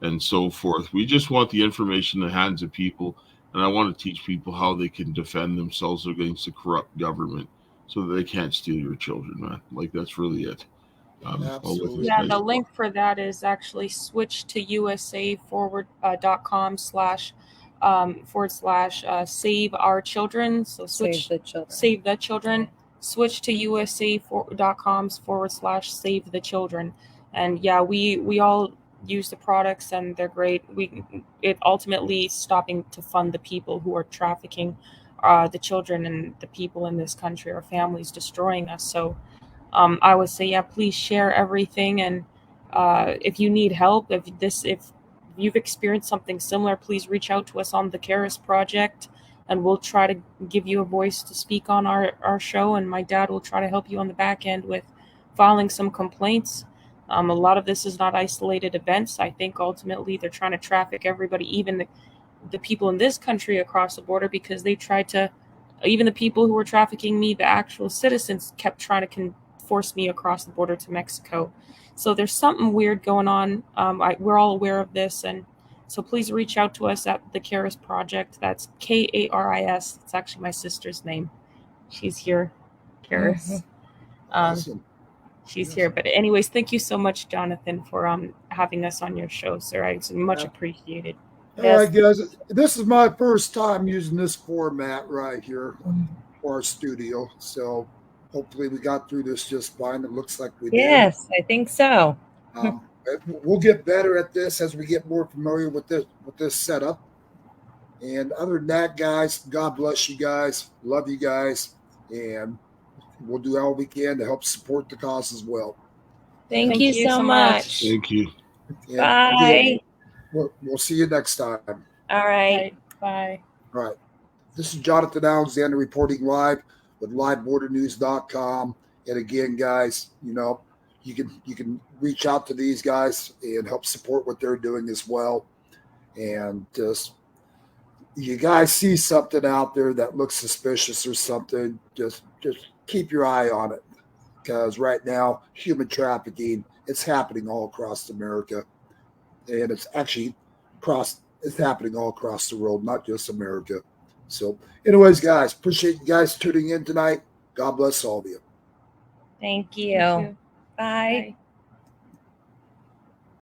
and so forth. We just want the information in the hands of people. And I want to teach people how they can defend themselves against a corrupt government so that they can't steal your children, man. That's really it. Absolutely. Yeah, the link for that is actually switch to USA .com / save our children. So switch Save the children. save the children. Switch to USA.com / save the children. And yeah, we all use the products and they're great. It ultimately stopping to fund the people who are trafficking the children and the people in this country, our families, destroying us. So I would say, yeah, please share everything. And if you need help, if you've experienced something similar, please reach out to us on the CARES Project, and we'll try to give you a voice to speak on our show. And my dad will try to help you on the back end with filing some complaints. A lot of this is not isolated events. I think ultimately they're trying to traffic everybody, even the people in this country across the border, because they tried to, even the people who were trafficking me, the actual citizens, kept trying to force me across the border to Mexico. So there's something weird going on. We're all aware of this, and so please reach out to us at the CARES Project. That's KARIS. It's actually my sister's name. She's here, CARES. Awesome. She's here. But anyways, thank you so much, Jonathan, for having us on your show, sir. It's much appreciated. All right, guys. This is my first time using this format right here for our studio. So hopefully we got through this just fine. It looks like we did. Yes, I think so. We'll get better at this as we get more familiar with this setup. And other than that, guys, God bless you guys. Love you guys. And we'll do all we can to help support the cause as well. Thank you so much. Thank you. And Bye. again, we'll see you next time. All right. Bye. All right. This is Jonathan Alexander reporting live with livebordernews.com. And again, guys, you can reach out to these guys and help support what they're doing as well. And just, you guys see something out there that looks suspicious or something, just keep your eye on it. Because right now, human trafficking, it's happening all across America. And it's actually it's happening all across the world, not just America. So, anyways, guys, appreciate you guys tuning in tonight. God bless all of you. Thank you. Thank you. Bye. Bye.